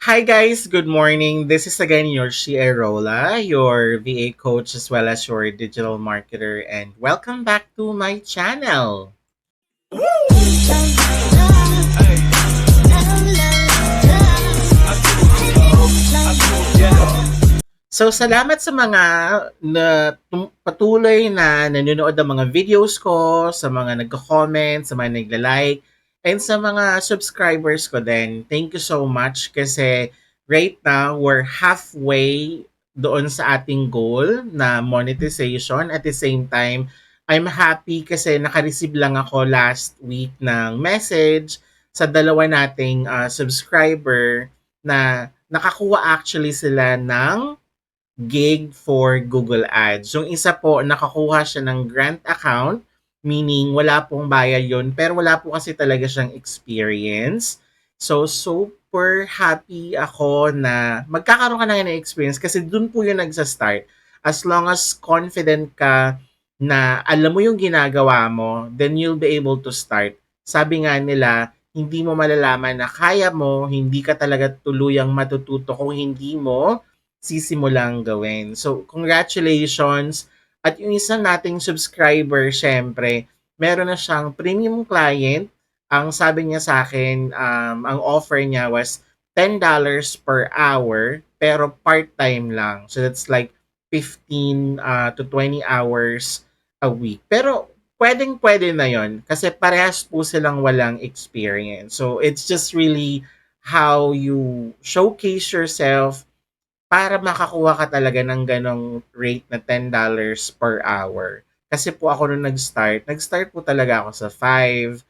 Hi guys, good morning. This is again your Shia Rola, your VA coach as well as your digital marketer, and welcome back to my channel. So salamat sa mga patuloy na nanonood ng mga videos ko, sa mga nagko-comment, sa mga nagla-like, and sa mga subscribers ko din. Thank you so much kasi right now we're halfway doon sa ating goal na monetization. At the same time, I'm happy kasi naka-receive lang ako last week ng message sa dalawa nating subscriber na nakakuha actually sila ng gig for Google Ads. Yung isa po, nakakuha siya ng grant account, meaning wala pong bayad yun, pero wala po kasi talaga siyang experience. So, super happy ako na magkakaroon ka na ng experience kasi dun po yung nagsa-start. As long as confident ka na alam mo yung ginagawa mo, then you'll be able to start. Sabi nga nila, hindi mo malalaman na kaya mo, hindi ka talaga tuluyang matututo kung hindi mo sisimulang gawin. So, congratulations! At yung isang nating subscriber, syempre, meron na siyang premium client. Ang sabi niya sa akin, ang offer niya was $10 per hour, pero part-time lang. So, that's like 15 to 20 hours a week. Pero, pwedeng-pwede na yon kasi parehas po silang walang experience. So, it's just really how you showcase yourself para makakuha ka talaga ng ganong rate na $10 per hour. Kasi po ako nung nag-start po talaga ako sa $5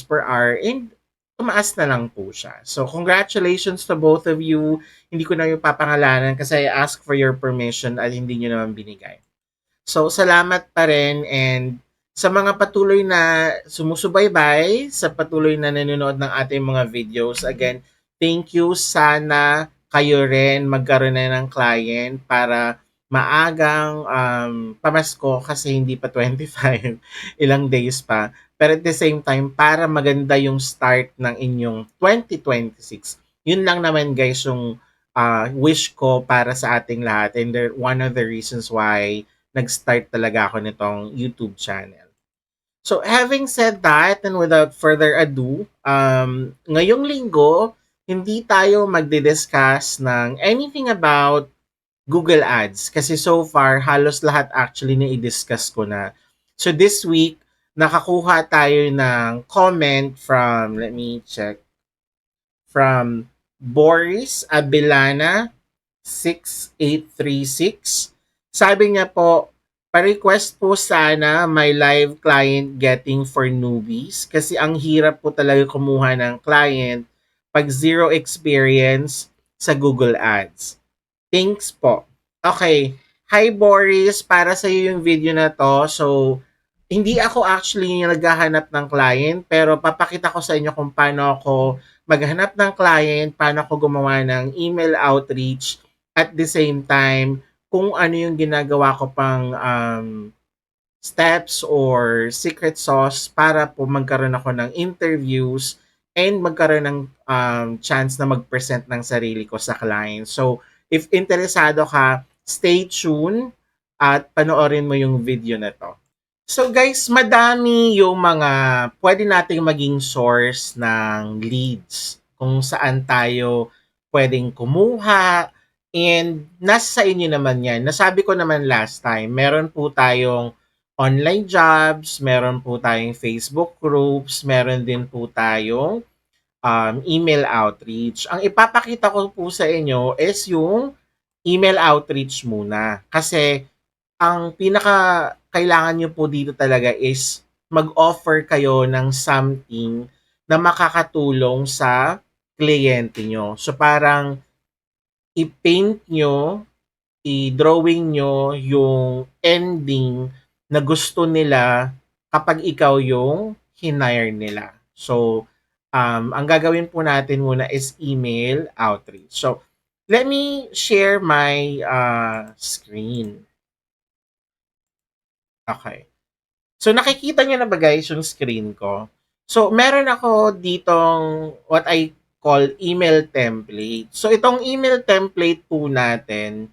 per hour and tumaas na lang po siya. So, congratulations to both of you. Hindi ko na yung papangalanan kasi I asked for your permission at hindi nyo naman binigay. So, salamat pa rin and sa mga patuloy na sumusubaybay, sa patuloy na nanonood ng ating mga videos, again, thank you. Sana kayo rin magkaroon na ng client para maagang pamasko kasi hindi pa 25, ilang days pa. Pero at the same time, para maganda yung start ng inyong 2026. Yun lang naman guys yung wish ko para sa ating lahat and one of the reasons why nag-start talaga ako nitong YouTube channel. So having said that and without further ado, ngayong linggo, hindi tayo magdi-discuss ng anything about Google Ads kasi so far halos lahat actually na i-discuss ko na. So this week, nakakuha tayo ng comment from, let me check, from Boris Abilana 6836. Sabi niya po, pa-request po sana my live client getting for newbies kasi ang hirap po talaga kumuha ng client pag zero experience sa Google Ads. Thanks po. Okay. Hi Boris, para sa iyo yung video na to. So, hindi ako actually yung naghahanap ng client pero papakita ko sa inyo kung paano ako maghanap ng client, paano ako gumawa ng email outreach at the same time kung ano yung ginagawa ko pang steps or secret sauce para po magkaroon ako ng interviews and magkaroon ng chance na mag-present ng sarili ko sa client. So, if interesado ka, stay tuned at panoorin mo yung video na to. So guys, madami yung mga pwede nating maging source ng leads kung saan tayo pwedeng kumuha and nasa sa inyo naman yan. Nasabi ko naman last time, meron po tayong online jobs, meron po tayong Facebook groups, meron din po tayong email outreach. Ang ipapakita ko po sa inyo is yung email outreach muna. Kasi ang pinaka kailangan nyo po dito talaga is mag-offer kayo ng something na makakatulong sa kliyente nyo. So parang i-paint nyo, i-drawing nyo yung ending na gusto nila kapag ikaw yung hinire nila. So, ang gagawin po natin muna is email outreach. So, let me share my screen. Okay. So nakikita niyo na ba guys yung screen ko? So meron ako ditong what I called email template. So itong email template po natin,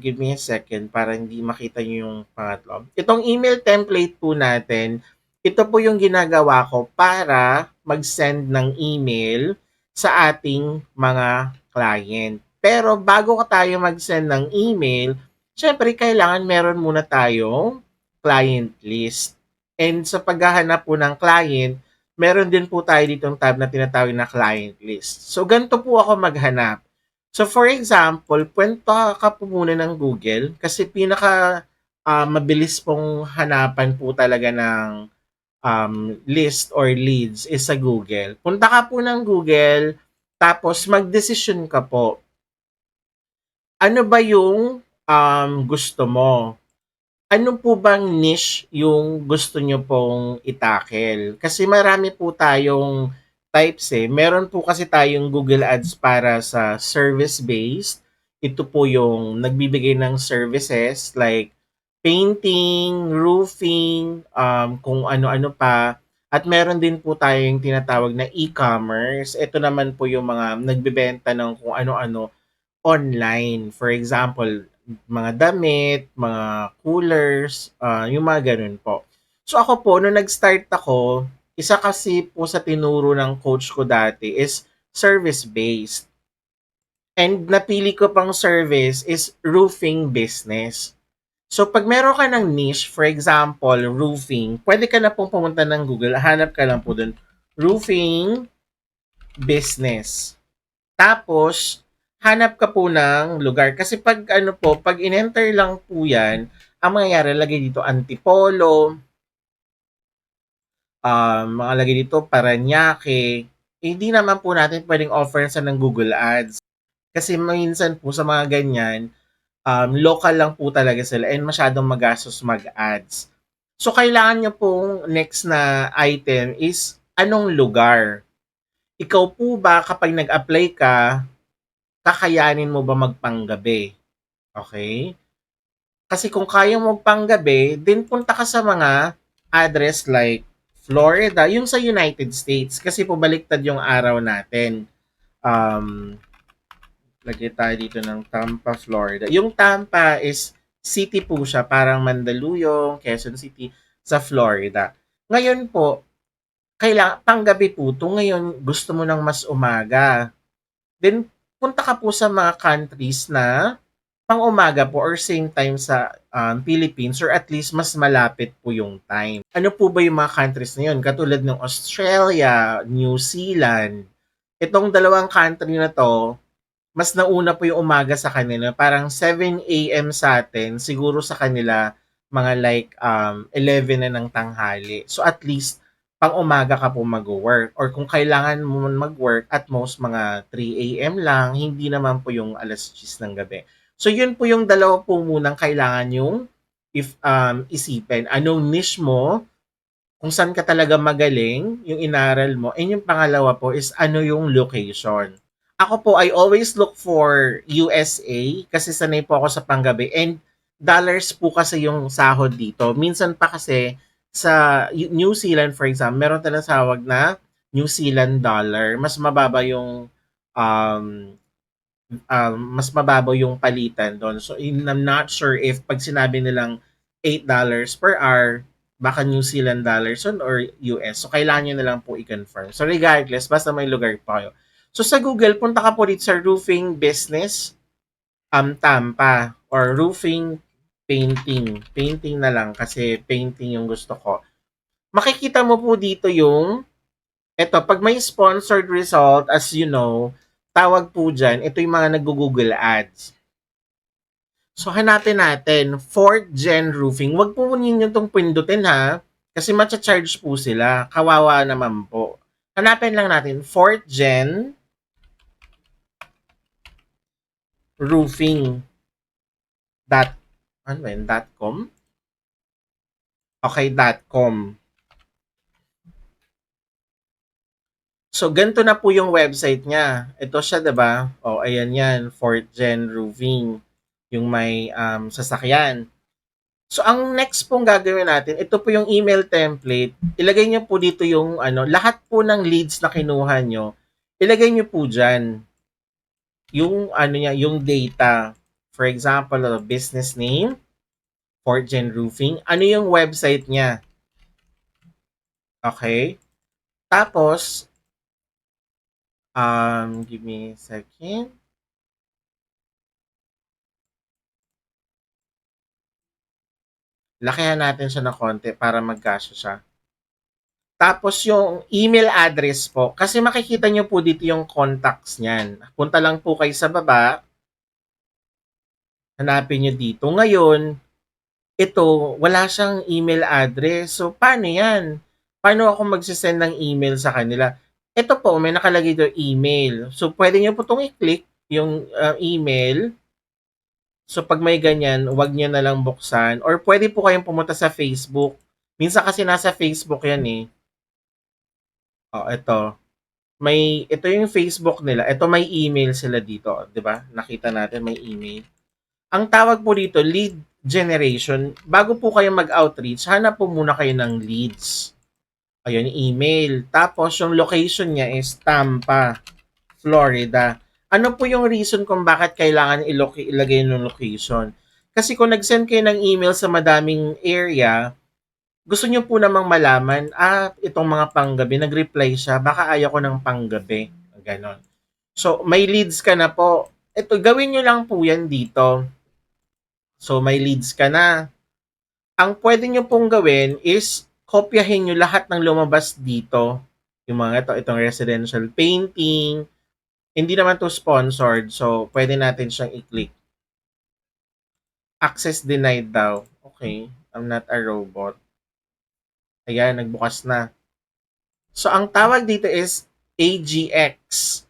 give me a second para hindi makita niyo yung pangatlo. Itong email template po natin, ito po yung ginagawa ko para mag-send ng email sa ating mga client. Pero bago ka tayo mag-send ng email, syempre kailangan meron muna tayong client list. And sa paghahanap po ng client, meron din po tayo ditong tab na tinatawag na client list. So, ganito po ako maghanap. So, for example, punta ka po muna ng Google kasi pinaka mabilis pong hanapan po talaga ng list or leads is sa Google. Punta ka po ng Google, tapos mag-decision ka po. Ano ba yung gusto mo? Ano po bang niche yung gusto nyo pong itakel? Kasi marami po tayong types eh. Meron po kasi tayong Google Ads para sa service-based. Ito po yung nagbibigay ng services like painting, roofing, kung ano-ano pa. At meron din po tayong tinatawag na e-commerce. Ito naman po yung mga nagbebenta ng kung ano-ano online. For example, mga damit, mga coolers, yung mga ganun po. So ako po, nung nag-start ako, isa kasi po sa tinuro ng coach ko dati is service-based. And napili ko pang service is roofing business. So pag meron ka ng niche, for example, roofing, pwede ka na pong pumunta ng Google, hanap ka lang po dun, roofing business. Tapos, hanap ka po ng lugar. Kasi pag ano po, pag in-enter lang po yan, ang mangyayari, lagay dito Antipolo, mga lagay dito Paranaque, hindi naman po natin pwedeng offer sa ng Google Ads. Kasi minsan po sa mga ganyan, local lang po talaga sila and masyadong magastos mag-ads. So, kailangan nyo pong next na item is anong lugar? Ikaw po ba kapag nag-apply ka, kakayanin mo ba magpanggabi? Okay? Kasi kung kaya mo magpanggabi, then punta ka sa mga address like Florida, yung sa United States. Kasi po baliktad yung araw natin. Um, Lagay tayo dito ng Tampa, Florida. Yung Tampa is city po siya, parang Mandaluyong, Quezon City, sa Florida. Ngayon po, kailangan, panggabi po to, ngayon gusto mo ng mas umaga. Then, punta ka po sa mga countries na pang-umaga po or same time sa Philippines or at least mas malapit po yung time. Ano po ba yung mga countries na yun? Katulad ng Australia, New Zealand. Itong dalawang country na to, mas nauna po yung umaga sa kanila. Parang 7 a.m. sa atin, siguro sa kanila mga like 11 na ng tanghali. So at least pang umaga ka po mag-work or kung kailangan mo mag-work at most mga 3 a.m. lang, hindi naman po yung alas 10 ng gabi. So yun po yung dalawa po munang kailangan yung isipin. Anong niche mo, kung saan ka talaga magaling, yung inaral mo, and yung pangalawa po is ano yung location. Ako po, I always look for USA kasi sanay po ako sa panggabi and dollars po kasi yung sahod dito. Minsan pa kasi sa New Zealand, for example, meron talagang sawag na New Zealand dollar. Um, mas mababaw yung palitan doon. So, I'm not sure if pag sinabi nilang $8 per hour, baka New Zealand dollars on or US. So, kailangan nyo na lang po i-confirm. So, regardless, basta may lugar pa kayo. So, sa Google, punta ka po dito sa roofing business, Tampa, or roofing painting. Painting na lang kasi painting yung gusto ko. Makikita mo po dito yung eto, pag may sponsored result, as you know, tawag po dyan, ito yung mga nag-Google Ads. So, hanapin natin, 4th Gen Roofing. Huwag po ninyo itong pindutin ha, kasi matcha-charge po sila. Kawawa naman po. Hanapin lang natin, 4th Gen Roofing. Ano ba yun? .com? Okay, .com. So, ganito na po yung website niya. Ito siya, diba? O, ayan yan. 4th Gen Roofing. Yung may sasakyan. So, ang next pong gagawin natin, ito po yung email template. Ilagay niyo po dito yung lahat po ng leads na kinuha nyo. ilagay niyo po diyan yung ano niya, yung data. For example, business name, Fortune Roofing. Ano yung website niya? Okay? Tapos, give me a second. Lakihan natin siya ng konti para magkasya siya. Tapos yung email address po, kasi makikita nyo po dito yung contacts niyan. Punta lang po kayo sa baba, hanapin nyo dito. Ngayon, ito, wala siyang email address. So, paano yan? Paano ako magsisend ng email sa kanila? Ito po, may nakalagay doon email. So, pwede nyo po itong i-click, yung email. So, pag may ganyan, wag nyo na lang buksan. Or pwede po kayong pumunta sa Facebook. Minsan kasi nasa Facebook yan eh. Oh, ito. Ito yung Facebook nila. Ito may email sila dito, 'di ba? Nakita natin may email. Ang tawag po dito lead generation. Bago po kayo mag-outreach, hanap po muna kayo ng leads. Ayun, email. Tapos yung location niya is Tampa, Florida. Ano po yung reason kung bakit kailangan ilagay yung location? Kasi kung nag-send kayo ng email sa madaming area, gusto niyo po namang malaman, itong mga panggabi, nag-reply siya, baka ayaw ko ng panggabi. Ganon. So, may leads ka na po. Ito, gawin nyo lang po yan dito. So, may leads ka na. Ang pwede nyo pong gawin is, kopyahin nyo lahat ng lumabas dito. Yung mga itong residential painting. Hindi naman to sponsored, so pwede natin siyang i-click. Access denied daw. Okay, I'm not a robot. Ayan, nagbukas na. So, ang tawag dito is AGX.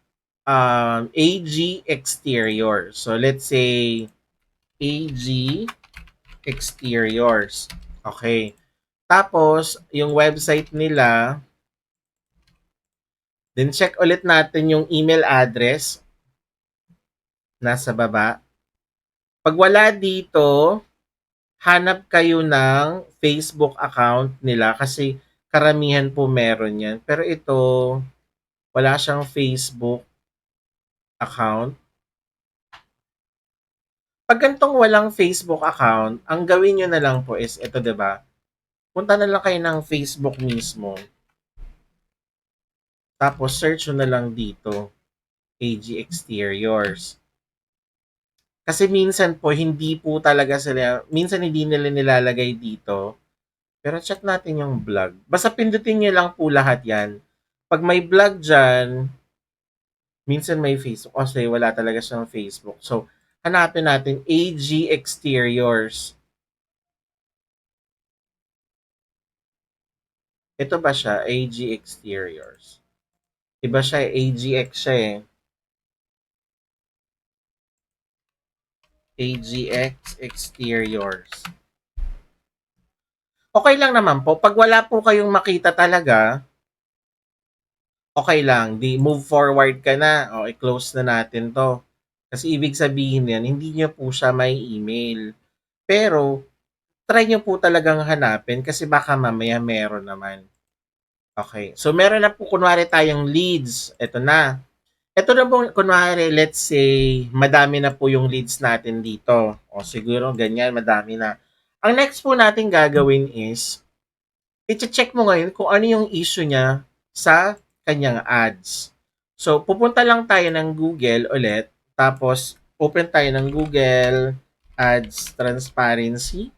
AG Exterior. So, let's say AG Exteriors. Okay. Tapos, yung website nila, then check ulit natin yung email address nasa baba. Pag wala dito, hanap kayo ng Facebook account nila kasi karamihan po meron yan. Pero ito, wala siyang Facebook account. Pag ganitong walang Facebook account, ang gawin nyo na lang po is, ito 'di ba? Punta na lang kayo ng Facebook mismo. Tapos search nyo na lang dito, AG Exteriors. Kasi minsan po, hindi po talaga sila, minsan hindi nila nilalagay dito. Pero check natin yung vlog. Basta pindutin nyo lang po lahat yan. Pag may vlog dyan, minsan may Facebook. Kasi wala talaga siyang Facebook. So, hanapin natin AG Exteriors. Ito ba siya? AG Exteriors. Iba siya, AGX siya eh. AGX Exteriors. Okay lang naman po. Pag wala po kayong makita talaga, okay lang. Di move forward ka na. O, i-close na natin to. Kasi ibig sabihin yan, hindi nyo po siya may email. Pero, try nyo po talagang hanapin kasi baka mamaya meron naman. Okay. So, meron na po kunwari tayong leads. Ito na. Ito na po, kunwari, let's say, madami na po yung leads natin dito. O siguro, ganyan, madami na. Ang next po natin gagawin is, i-check mo ngayon kung ano yung issue niya sa kanyang ads. So, pupunta lang tayo ng Google ulit. Tapos, open tayo ng Google Ads Transparency.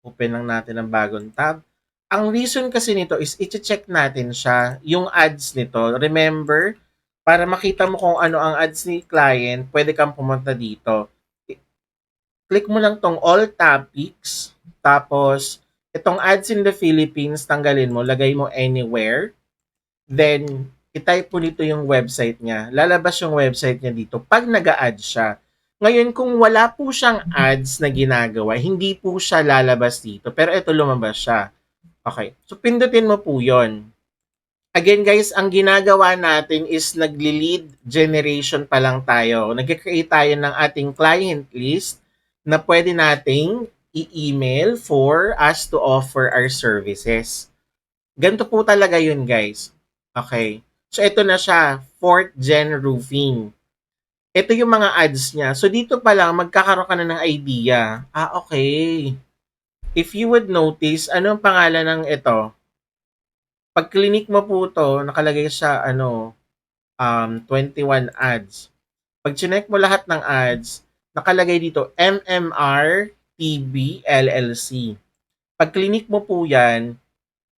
Open lang natin ang bagong tab. Ang reason kasi nito is i-check natin siya, yung ads nito. Remember, para makita mo kung ano ang ads ni client, pwede kang pumunta dito. Click mo lang tong all topics, tapos itong ads in the Philippines, tanggalin mo, lagay mo anywhere. Then, itype po dito yung website niya. Lalabas yung website niya dito pag nag-a-add siya. Ngayon, kung wala po siyang ads na ginagawa, hindi po siya lalabas dito. Pero ito lumabas siya. Okay. So, pindutin mo po yon. Again guys, ang ginagawa natin is nagli-lead generation pa lang tayo. Nag-create tayo ng ating client list na pwede nating i-email for us to offer our services. Ganito po talaga yun, guys. Okay. So, ito na siya, 4th gen roofing. Ito yung mga ads niya. So, dito pa lang, magkakaroon ka na ng idea. Okay. If you would notice, anong pangalan ng ito? Pag clinic mo po to, nakalagay siya, 21 ads. Pag chinek mo lahat ng ads, nakalagay dito, MMR TV LLC. Pag clinic mo po yan,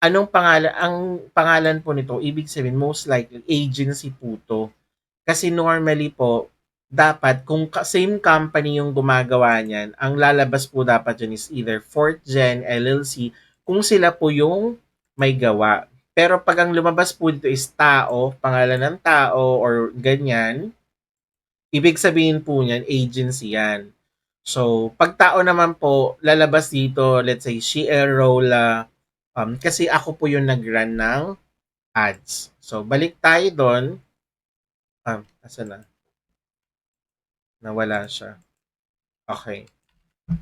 anong pangalan, ang pangalan po nito, ibig sabihin, most likely, agency po to. Kasi normally po, dapat, kung same company yung gumagawa niyan, ang lalabas po dapat yun is either 4th Gen LLC, kung sila po yung may gawa. Pero pag ang lumabas po dito is tao, pangalan ng tao, or ganyan, ibig sabihin po niyan, agency yan. So, pag tao naman po, lalabas dito, let's say, Shierola, kasi ako po yung nag-run ng ads. So, balik tayo doon. Asa na? Nawala siya. Okay.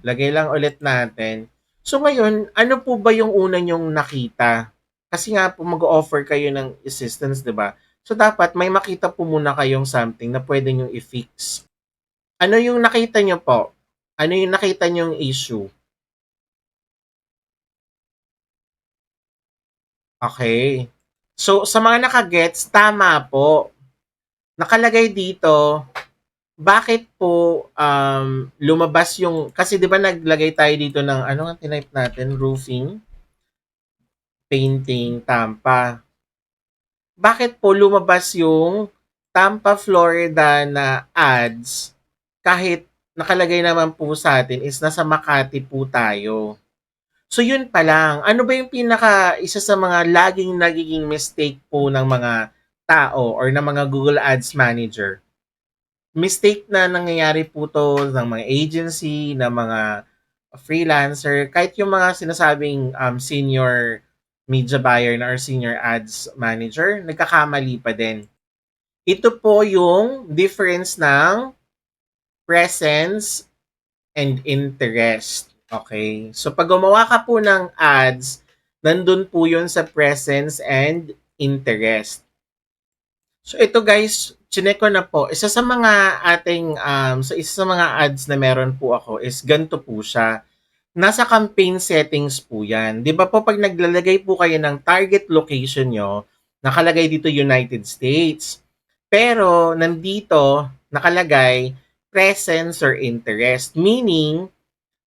Lagay lang ulit natin. So, ngayon, ano po ba yung una nyong nakita? Kasi nga po mag-offer kayo ng assistance, di ba? So, dapat may makita po muna kayong something na pwede nyong i-fix. Ano yung nakita nyo po? Ano yung nakita nyong issue? Okay. So, sa mga nakagets, tama po. Nakalagay dito, bakit po lumabas yung, kasi di ba naglagay tayo dito ng, ano nga tinype natin, roofing, painting, Tampa. Bakit po lumabas yung Tampa, Florida na ads kahit nakalagay naman po sa atin is nasa Makati po tayo? So yun pa lang. Ano ba yung isa sa mga laging nagiging mistake po ng mga tao or ng mga Google Ads Manager? Mistake na nangyayari po to ng mga agency, ng mga freelancer, kahit yung mga sinasabing senior media buyer na or senior ads manager, nagkakamali pa din. Ito po yung difference ng presence and interest. Okay? So, pag gumawa ka po ng ads, nandun po yun sa presence and interest. So, ito guys, chinek ko na po. Isa sa mga ating, isa sa mga ads na meron po ako is ganito po siya. Nasa campaign settings po yan. Di ba po pag naglalagay po kayo ng target location nyo, nakalagay dito United States. Pero nandito nakalagay presence or interest. Meaning,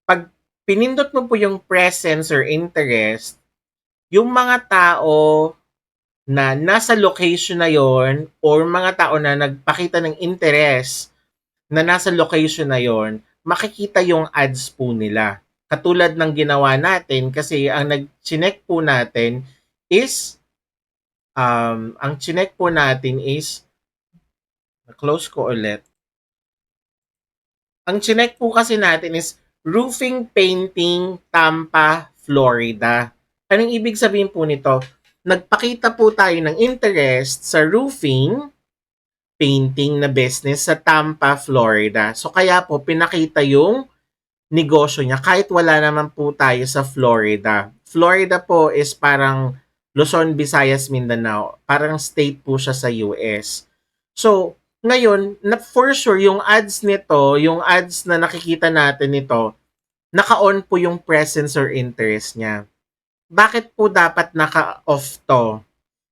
pag pinindot mo po yung presence or interest, yung mga tao na nasa location na yon or mga tao na nagpakita ng interest na nasa location na yon, makikita yung ads po nila. Katulad ng ginawa natin kasi ang nag-chinek po natin is ang chinek po natin is close ko ulit. Ang chinek po kasi natin is roofing painting Tampa, Florida. Anong ibig sabihin po nito? Nagpakita po tayo ng interest sa roofing painting na business sa Tampa, Florida. So kaya po pinakita yung negosyo niya kahit wala naman po tayo sa Florida. Florida po is parang Luzon, Visayas, Mindanao. Parang state po siya sa US. So, ngayon, for sure, yung ads nito, yung ads na nakikita natin nito, naka-on po yung presence or interest niya. Bakit po dapat naka-off to?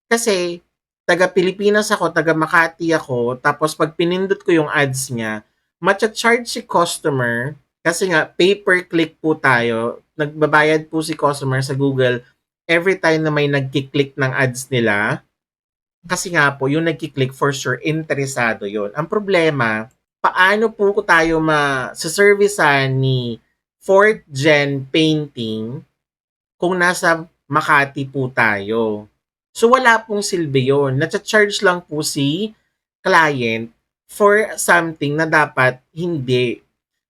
Kasi, taga Pilipinas ako, taga Makati ako, tapos pag pinindot ko yung ads niya, matcha-charge si customer, kasi nga, pay-per-click po tayo, nagbabayad po si customer sa Google every time na may nagkiklik ng ads nila, kasi nga po, yung nagkiklik for sure, interesado yon. Ang problema, paano po tayo ma-servicean ni 4th Gen Painting kung nasa Makati po tayo? So, wala pong silbi yun. Nacha-charge lang po si client for something na dapat hindi.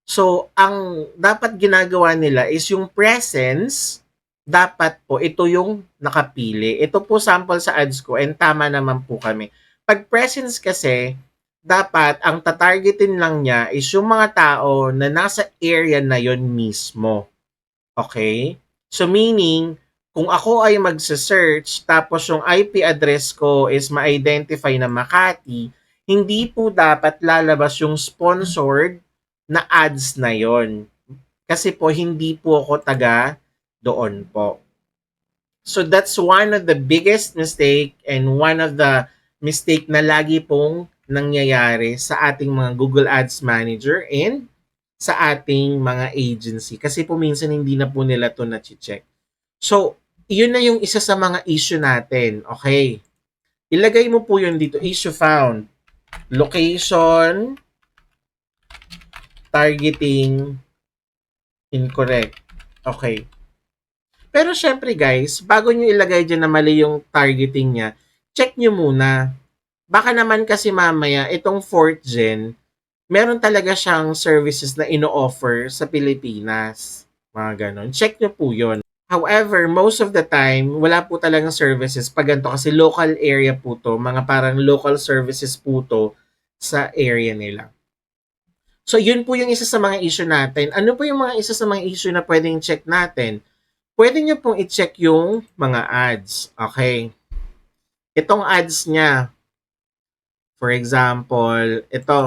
So, ang dapat ginagawa nila is yung presence, dapat po ito yung nakapili. Ito po sample sa ads ko and tama naman po kami. Pag presence kasi, dapat ang tatargetin lang niya is yung mga tao na nasa area na yon mismo. Okay? So meaning, Kung ako ay magse-search tapos yung IP address ko is ma-identify na Makati, hindi po dapat lalabas yung sponsored na ads na yon. Kasi po hindi po ako taga doon po. So that's one of the biggest mistake and one of the mistake na lagi pong nangyayari sa ating mga Google Ads Manager and sa ating mga agency. Kasi po minsan hindi na po nila to na-check. So, yun na yung isa sa mga issue natin. Okay. Ilagay mo po yun dito. Issue found. Location, targeting, incorrect. Okay. Pero syempre guys, bago nyo ilagay dyan na mali yung targeting niya, check nyo muna. Baka naman kasi mamaya, itong 4th gen, meron talaga siyang services na ino-offer sa Pilipinas. Mga ganon. Check nyo po yun. However, most of the time, wala po talagang services pag ganito kasi local area po to, mga parang local services po to sa area nila. So, yun po yung isa sa mga issue natin. Ano po yung mga isa sa mga issue na pwedeng check natin? Pwede nyo pong i-check yung mga ads. Okay? Itong ads niya, for example, ito,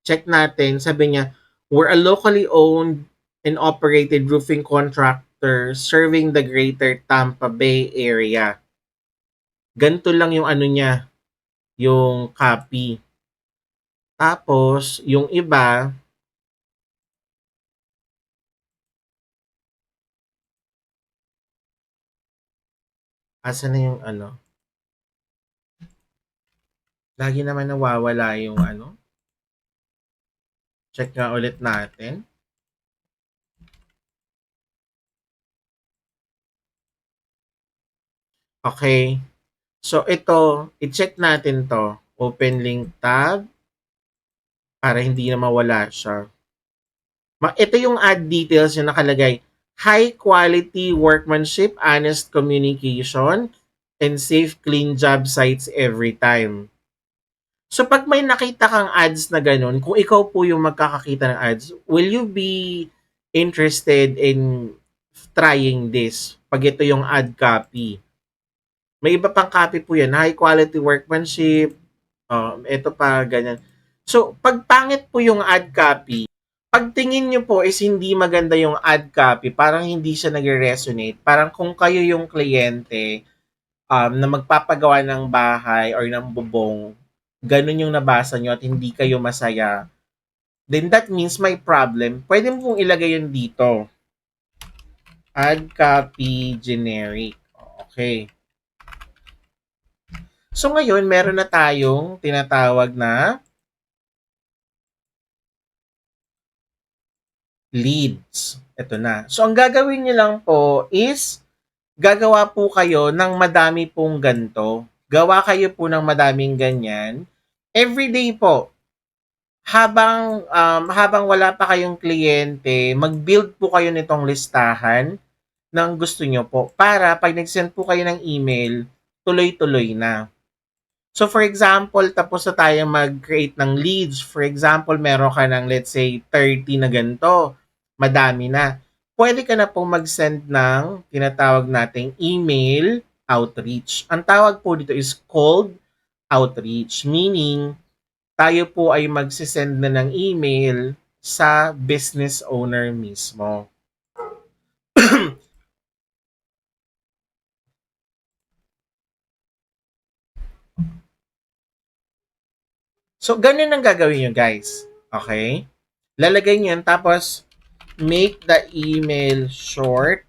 check natin, sabi niya, we're a locally owned and operated roofing contractor serving the greater Tampa Bay area. Ganito lang yung ano niya, yung copy. Tapos, yung iba, asa na yung ano, lagi naman nawawala yung ano. Check nga ulit natin. Okay. So, ito, i-check natin to. Open link tab para hindi na mawala siya. Ito yung ad details yung nakalagay. High quality workmanship, honest communication, and safe clean job sites every time. So pag may nakita kang ads na ganun, kung ikaw po yung magkakakita ng ads, will you be interested in trying this? Pag ito yung ad copy. May iba pang copy po yan. High quality workmanship. Ito pa, ganyan. So, pag pangit po yung ad copy, pag tingin nyo po is hindi maganda yung ad copy, parang hindi siya nag-resonate. Parang kung kayo yung kliyente na magpapagawa ng bahay or ng bubong, ganun yung nabasa nyo at hindi kayo masaya, then that means may problem. Pwede mo pong ilagay yun dito. Ad copy generic. Okay. So ngayon, meron na tayong tinatawag na leads. Ito na. So ang gagawin nyo lang po is gagawa po kayo ng madami pong ganto. Gawa kayo po ng madaming ganyan. Everyday po, habang wala pa kayong kliyente, mag-build po kayo nitong listahan ng gusto nyo po para pag nag-send po kayo ng email, tuloy-tuloy na. So for example, tapos na tayo mag-create ng leads. For example, meron ka ng let's say 30 na ganito. Madami na. Pwede ka na pong mag-send ng tinatawag nating email outreach. Ang tawag po dito is cold outreach. Meaning, tayo po ay magsisend na ng email sa business owner mismo. So, ganun ang gagawin nyo guys. Okay? Lalagay nyo yan, tapos make the email short,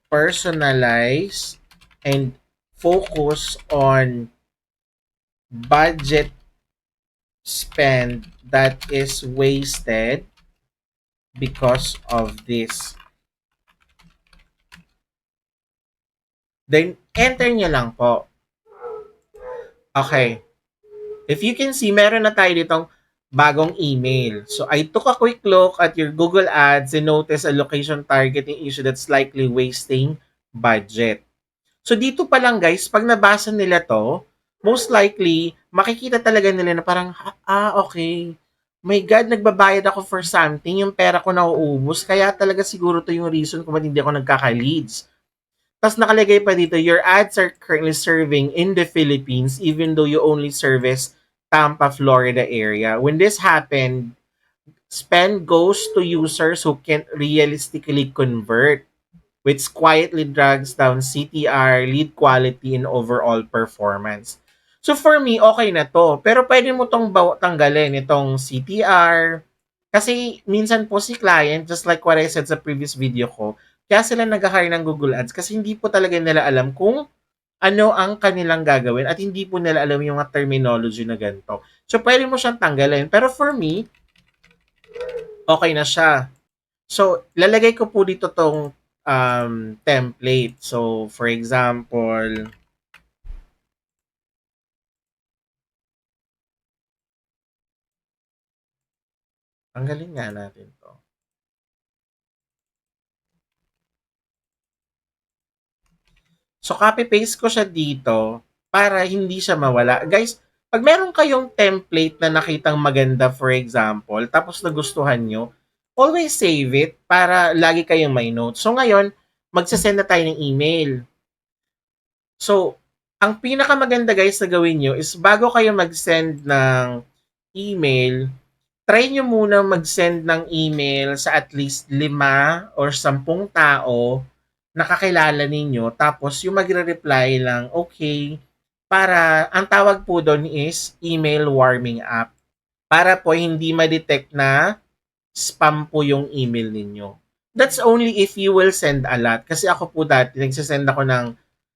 personalized, and focus on budget spend that is wasted because of this. Then, enter nyo lang po. Okay. If you can see, meron na tayo ditong bagong email. So, I took a quick look at your Google Ads and noticed a location targeting issue that's likely wasting budget. So, dito pa lang guys, pag nabasa nila to, most likely, makikita talaga nila na parang, okay. My God, nagbabayad ako for something, yung pera ko nauubos, kaya talaga siguro to yung reason kung ba't hindi ako nagkaka-leads. Tas nakalagay pa dito, your ads are currently serving in the Philippines even though you only service Tampa, Florida area. When this happened, spend goes to users who can't realistically convert, which quietly drags down CTR, lead quality, and overall performance. So for me, okay na to. Pero pwede mo tong tanggalin, itong CTR. Kasi minsan po si client, just like what I said sa previous video ko, kaya sila nag-hire ng Google Ads kasi hindi po talaga nila alam kung ano ang kanilang gagawin at hindi po nila alam yung mga terminology na ganito. So, pwede mo siyang tanggalin. Pero for me, okay na siya. So, lalagay ko po dito tong template. So, for example, tanggalin nga natin to. So, copy-paste ko siya dito para hindi siya mawala. Guys, pag meron kayong template na nakitang maganda, for example, tapos nagustuhan nyo, always save it para lagi kayong may notes. So, ngayon, magsasend na tayo ng email. So, ang pinakamaganda guys na gawin nyo is bago kayo mag-send ng email, try nyo muna mag-send ng email sa at least 5 or 10 tao na kakilala ninyo. Tapos, yung magre-reply lang, okay, para, ang tawag po doon is email warming up. Para po hindi ma-detect na spam po yung email ninyo. That's only if you will send a lot. Kasi ako po dati, nagsasend ako ng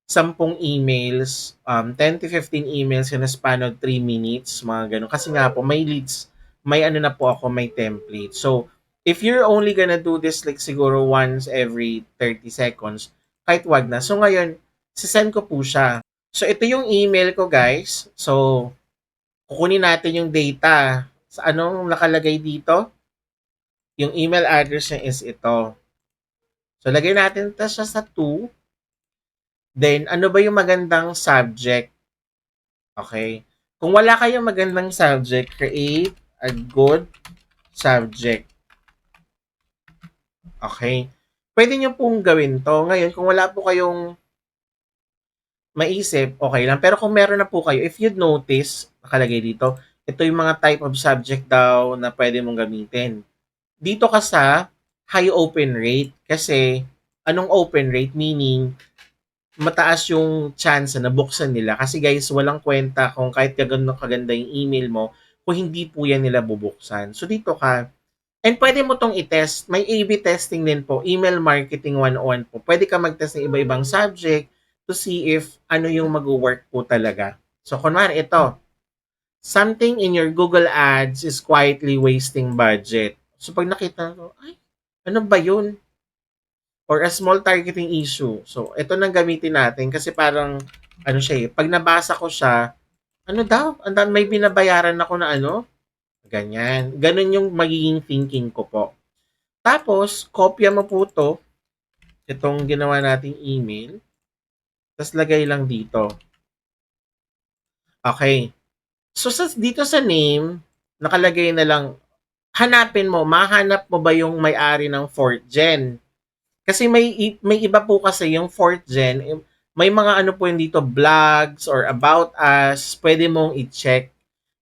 10 emails, 10 to 15 emails in a span of 3 minutes, mga ganun. Kasi nga po, may leads, may ano na po ako, may template. So, if you're only gonna do this like siguro once every 30 seconds, kahit wag na. So, ngayon, sisend ko po siya. So, ito yung email ko, guys. So, kukunin natin yung data. Sa anong nakalagay dito? Yung email address niya is ito. So, lagay natin ito siya sa 2. Then, ano ba yung magandang subject? Okay. Kung wala kayong magandang subject, create a good subject. Okay. Pwede nyo pong gawin to. Ngayon, kung wala po kayong maisip, okay lang. Pero kung meron na po kayo, if you'd notice, nakalagay dito, ito yung mga type of subject daw na pwede mong gamitin. Dito ka sa high open rate kasi anong open rate? Meaning, mataas yung chance na buksan nila. Kasi guys, walang kwenta kung kahit kaganda yung email mo, kung hindi po yan nila bubuksan. So dito ka, and pwede mo tong i-test. May A-B testing din po. Email marketing 101 po. Pwede ka mag-test ng iba-ibang subject to see if ano yung mag-work po talaga. So kunwari ito, something in your Google Ads is quietly wasting budget. So pag nakita ko, ay, ano ba yun? Or a small targeting issue. So, ito nang gamitin natin kasi parang, ano siya eh, pag nabasa ko siya, ano daw? May binabayaran ako na ano? Ganyan. Ganun yung magiging thinking ko po. Tapos, kopya mo po to, itong ginawa nating email, tapos lagay lang dito. Okay. So, dito sa name, nakalagay na lang, hanapin mo, mahanap mo ba yung may-ari ng 4th gen? Kasi may iba po kasi yung 4th gen, may mga ano po yun dito, blogs or about us, pwede mong i-check.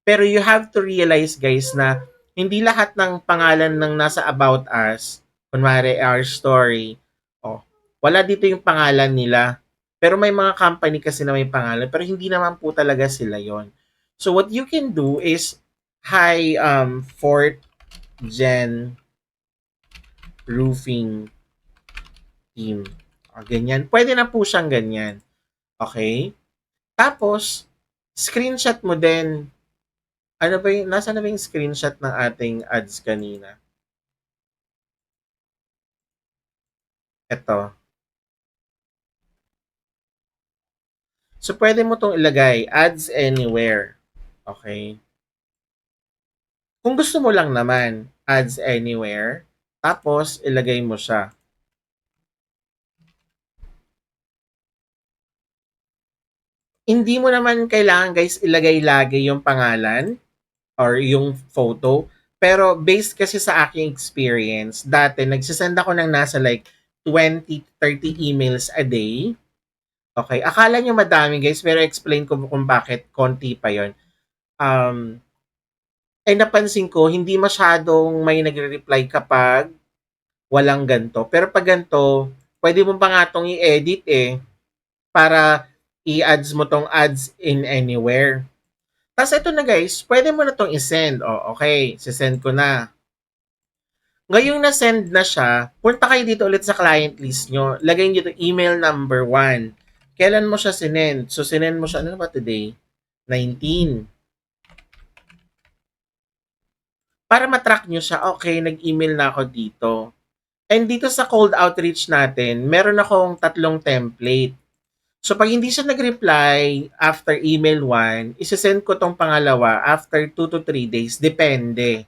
Pero you have to realize guys na hindi lahat ng pangalan ng nasa about us, kunwari our story, oh, wala dito yung pangalan nila. Pero may mga company kasi na may pangalan, pero hindi naman po talaga sila yon. So what you can do is, hi 4th gen roofing team. O, ganyan. Pwede na po siyang ganyan. Okay? Tapos, screenshot mo din. Ano ba yung, nasa na ba yung screenshot ng ating ads kanina? Ito. So, pwede mo tong ilagay, ads anywhere. Okay? Kung gusto mo lang naman, ads anywhere. Tapos, ilagay mo siya. Hindi mo naman kailangan guys ilagay lagi yung pangalan or yung photo. Pero based kasi sa aking experience, dati nagsisend ako ng nasa like 20 to 30 emails a day. Okay, akala nyo madami guys, pero explain ko kung bakit konti pa yon. Um, napansin ko, hindi masyadong may nagre-reply kapag walang ganto. Pero pag ganto, pwede mo pa nga itong i-edit para i-ads mo tong ads in anywhere. Tapos ito na guys, pwede mo na itong i-send. O, okay, sisend ko na. Ngayong na-send na siya, punta kayo dito ulit sa client list nyo. Lagay nyo dito email number 1. Kailan mo siya sinend? So, sinend mo siya, ano ba today? 19. Para matrack nyo siya, okay, nag-email na ako dito. And dito sa cold outreach natin, meron akong 3 template. So, pag hindi siya nag-reply after email 1, isesend ko tong pangalawa after 2 to 3 days. Depende.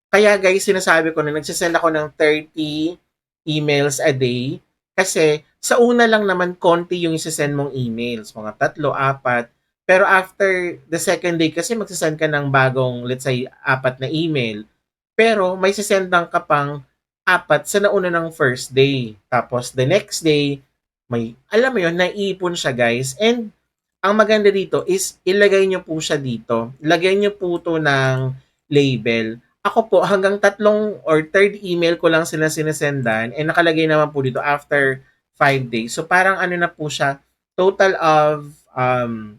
Kaya guys, sinasabi ko na nagsisend ako ng 30 emails a day kasi sa una lang naman konti yung isesend mong emails, mga 3, 4. Pero after the second day kasi magsisend ka ng bagong, let's say, 4 na email. Pero may sisendan ka pang 4 sa nauna ng first day. Tapos the next day, may, alam mo yun, naiipon siya guys. And ang maganda dito is ilagay nyo po siya dito. Lagyan nyo po to ng label. Ako po, hanggang 3 or 3rd email ko lang sila sinesendan and nakalagay naman po dito after 5 days. So parang ano na po siya, total of 10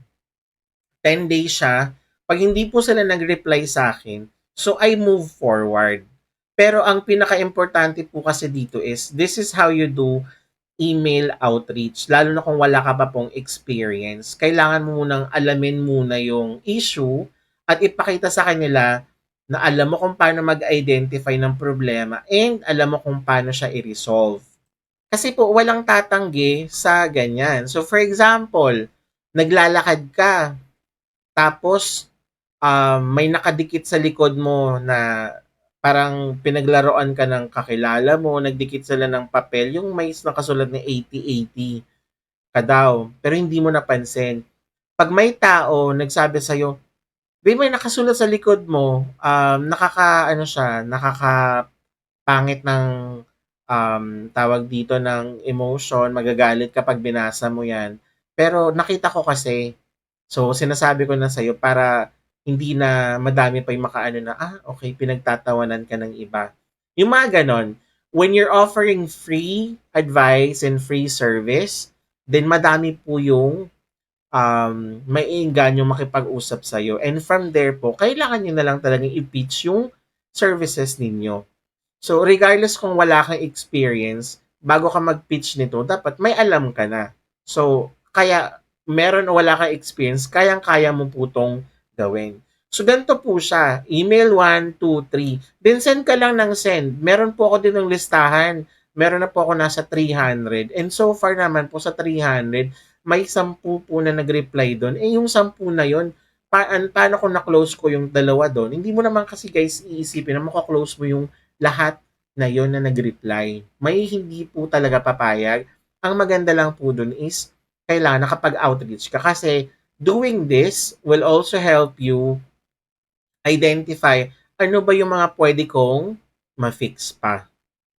days siya. Pag hindi po sila nag-reply sa akin, so I move forward. Pero ang pinaka-importante po kasi dito is, this is how you do email outreach, lalo na kung wala ka pa pong experience. Kailangan mo munang alamin muna yung issue at ipakita sa kanila na alam mo kung paano mag-identify ng problema and alam mo kung paano siya i-resolve. Kasi po, walang tatanggi sa ganyan. So, for example, naglalakad ka, tapos may nakadikit sa likod mo na parang pinaglaruan ka ng kakilala mo, nagdikit sila ng papel, yung may nakasulat na 80-80 ka daw, pero hindi mo napansin. Pag may tao nagsabi sa'yo, "Babe, may nakasulat sa likod mo, ano siya, nakakapangit ng, tawag dito, ng emotion, magagalit kapag binasa mo yan. Pero nakita ko kasi, so sinasabi ko na sa'yo para hindi na madami pa yung makaano na, okay, pinagtatawanan ka ng iba." Yung mga ganon. When you're offering free advice and free service, then madami po yung maiengganyo makipag-usap sa'yo. And from there po, kailangan nyo na lang talagang i-pitch yung services ninyo. So, regardless kung wala kang experience, bago ka mag-pitch nito, dapat may alam ka na. So, kaya meron o wala kang experience, kayang-kaya mo po itong gawin. So, ganito po siya. Email 1, 2, 3. Then, send ka lang ng send. Meron po ako din ng listahan. Meron na po ako nasa 300. And so far naman po sa 300, may 10 po na nag-reply doon. Yung 10 na yon, paano kung na-close ko yung dalawa doon? Hindi mo naman kasi guys iisipin na makaklose mo yung lahat na yon na nag-reply. May hindi po talaga papayag. Ang maganda lang po dun is kailangan nakapag-outreach ka kasi doing this will also help you identify ano ba yung mga pwede kong ma-fix pa.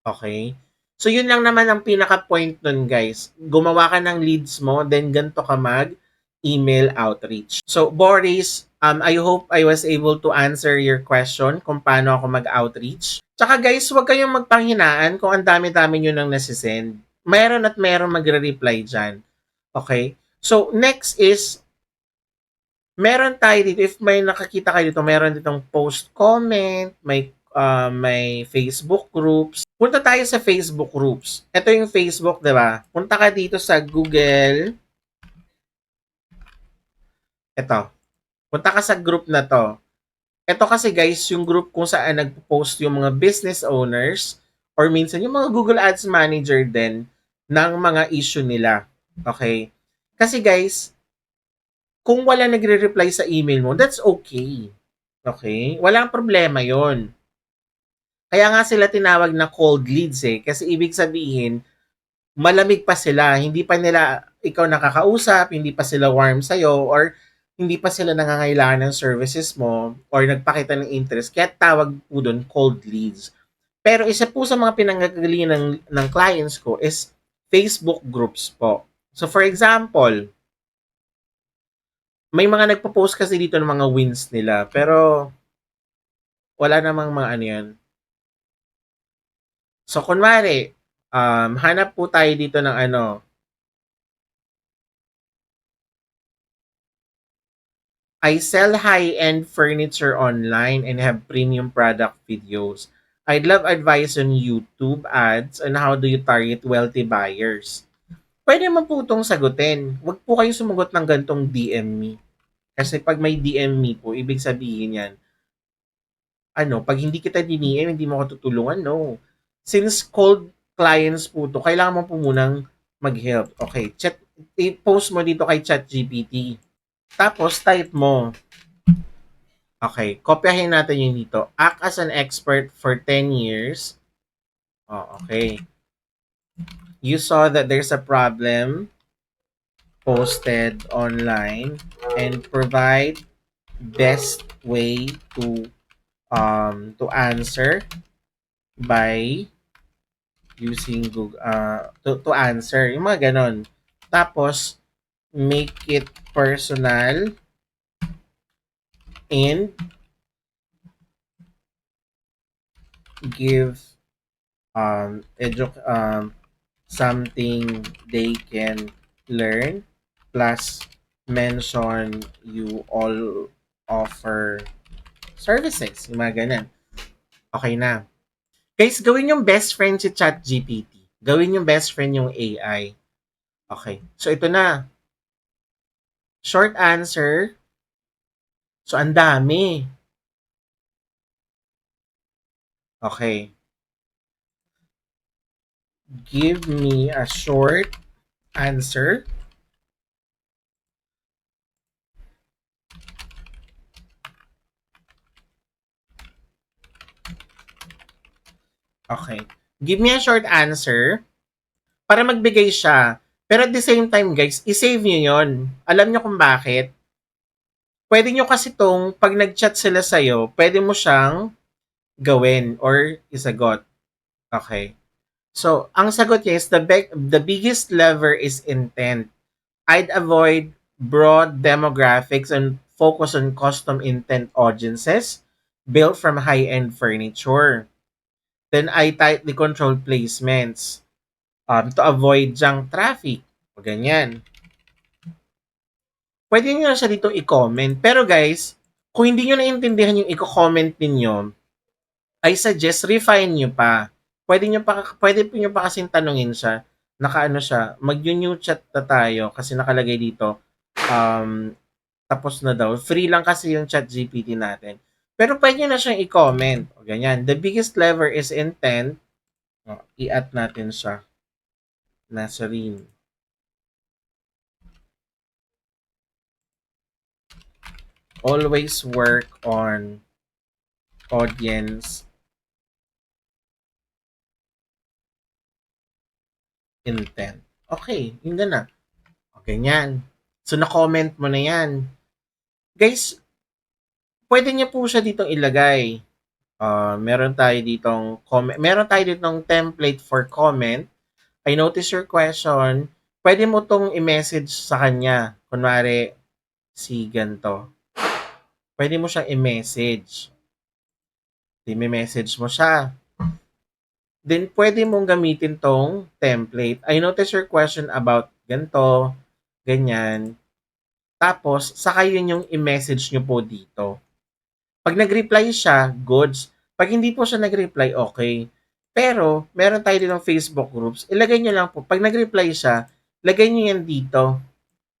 Okay? So, yun lang naman ang pinaka-point nun, guys. Gumawa ka ng leads mo, then ganito ka mag-email outreach. So, Boris, I hope I was able to answer your question kung paano ako mag-outreach. Tsaka guys, huwag kayong magpanghinaan kung ang dami-dami nyo nang nasisend. Meron at meron magre-reply dyan. Okay? So, next is, meron tayo dito, if may nakakita kayo dito, meron ditong post comment, may Facebook groups. Punta tayo sa Facebook groups. Ito yung Facebook, di ba? Punta ka dito sa Google. Ito. Punta ka sa group na to. Ito kasi guys, yung group kung saan nagpo-post yung mga business owners or minsan yung mga Google Ads manager din ng mga issue nila. Okay? Kasi guys, kung wala nagre-reply sa email mo, that's okay. Okay? Walang problema yon. Kaya nga sila tinawag na cold leads kasi ibig sabihin, malamig pa sila, hindi pa nila ikaw nakakausap, hindi pa sila warm sa'yo, or hindi pa sila nangangailangan ng services mo, or nagpakita ng interest, kaya tawag po doon cold leads. Pero isa po sa mga pinanggagalingan ng clients ko is Facebook groups po. So for example, may mga nagpo-post kasi dito ng mga wins nila, pero wala namang mga ano yan. So kunwari, hanap po tayo dito ng ano, I sell high-end furniture online and have premium product videos. I'd love advice on YouTube ads on how do you target wealthy buyers. Pwede mo po itong sagutin. Huwag po kayo sumagot ng gantong DM me. Kasi pag may DM me po, ibig sabihin yan, ano, pag hindi kita diniem, hindi mo ako tutulungan, no. Since cold clients po to, kailangan mo po munang mag-help. Okay, i-post mo dito kay ChatGPT. Tapos type mo, okay, kopyahin natin yung dito. Act as an expert for 10 years. Oh, okay. You saw that there's a problem posted online and provide best way to answer by using Google to answer yung mga ganon. Tapos make it personal and give something they can learn, plus mention you all offer services, yung mga ganun. Okay na. Guys, gawin yung best friend si ChatGPT. Gawin yung best friend yung AI. Okay. So, ito na. Short answer. So, ang dami. Okay. Give me a short answer. Okay. Give me a short answer para magbigay siya. Pero at the same time, guys, i-save nyo yon. Alam nyo kung bakit? Pwede nyo kasi tong, pag nag-chat sila sa'yo, pwede mo siyang gawin or isagot. Okay. So, ang sagot niya is the biggest lever is intent. I'd avoid broad demographics and focus on custom intent audiences built from high-end furniture. Then I tightly control placements to avoid junk traffic. O ganyan. Pwede nyo na siya dito i-comment. Pero guys, kung hindi nyo naintindihan yung i-comment ninyo, I suggest refine nyo pa. Pwede po nyo pa kasing tanungin siya. Nakaano siya, mag-new chat na tayo kasi nakalagay dito, tapos na daw. Free lang kasi yung chat GPT natin. Pero pwede nyo na siyang i-comment. O ganyan. The biggest lever is intent. O, i-add natin siya. Nazarene. Always work on audience intent. Okay, yun na. O, ganyan. So, na-comment mo na yan. Guys, pwede niya po siya ditong ilagay. Meron tayo ditong template for comment. I notice your question. Pwede mo tong i-message sa kanya. Kunwari, si ganto. Pwede mo siyang i-message. I-message mo siya. Then, pwede mong gamitin tong template. I notice your question about ganto, ganyan. Tapos, saka yun yung i-message nyo po dito. Pag nag-reply siya, goods. Pag hindi po siya nag-reply, okay. Pero, meron tayo din ng Facebook groups. Ilagay nyo lang po. Pag nag-reply siya, lagay nyo yan dito.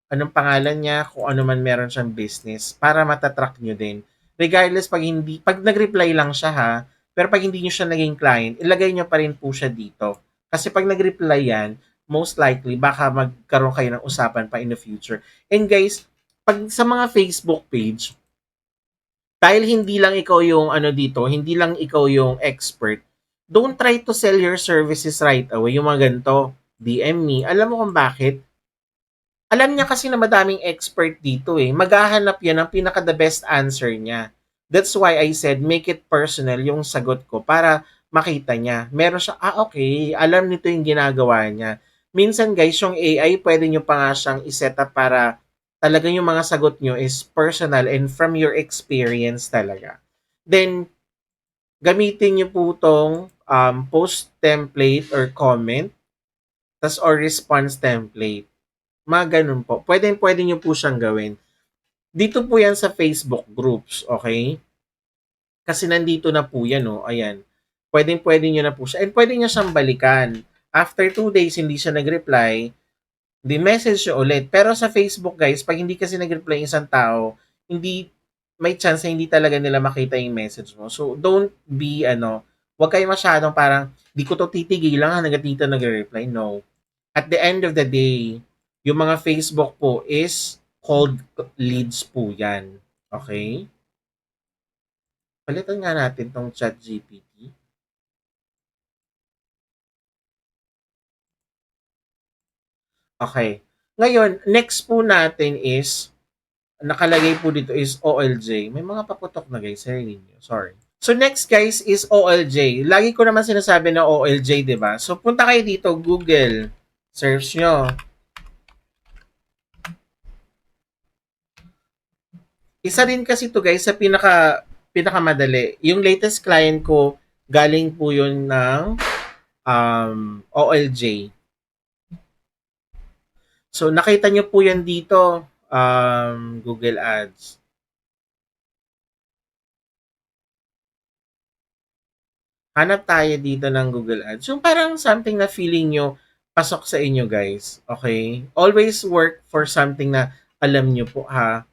Anong pangalan niya, kung ano man meron siyang business, para matatrack nyo din. Regardless, pag nag-reply lang siya ha, pero pag hindi nyo siya naging client, ilagay nyo pa rin po siya dito. Kasi pag nag-reply yan, most likely, baka magkaroon kayo ng usapan pa in the future. And guys, pag sa mga Facebook page, dahil hindi lang ikaw yung ano dito, hindi lang ikaw yung expert, don't try to sell your services right away. Yung mga ganito, DM me. Alam mo kung bakit? Alam niya kasi na madaming expert dito eh. Maghahanap yan ng pinaka the best answer niya. That's why I said make it personal yung sagot ko para makita niya. Meron siya, okay, alam nito yung ginagawa niya. Minsan guys, yung AI, pwede nyo pa nga siyang iset up para talagang yung mga sagot nyo is personal and from your experience talaga. Then, gamitin nyo po tong post template or comment, tas or response template. Mga ganun po. Pwede nyo po siyang gawin. Dito po yan sa Facebook groups, okay? Kasi nandito na po yan, oh. Ayan. Pwede nyo na po siya. And pwede nyo siyang balikan. After 2 days, hindi siya nag-reply, di message nyo ulit. Pero sa Facebook, guys, pag hindi kasi nag-reply isang tao, hindi, may chance na hindi talaga nila makita yung message mo. So, don't be, wag kayo masyadong parang, di ko to titigilan hanggang dito nag-reply. No. At the end of the day, yung mga Facebook po is cold leads po yan. Okay? Palitan nga natin tong ChatGPT. Okay. Ngayon, next po natin is, nakalagay po dito is OLJ. May mga paputok na guys, sarili niyo. Sorry. So next guys is OLJ. Lagi ko naman sinasabi na OLJ, 'di ba? So punta kayo dito, Google. Search nyo. Isa din kasi to guys sa pinakamadali. Yung latest client ko, galing po yun ng OLJ. So nakita nyo po yan dito, Google Ads. Hanap tayo dito ng Google Ads. Yung parang something na feeling nyo pasok sa inyo guys. Okay? Always work for something na alam nyo po ha.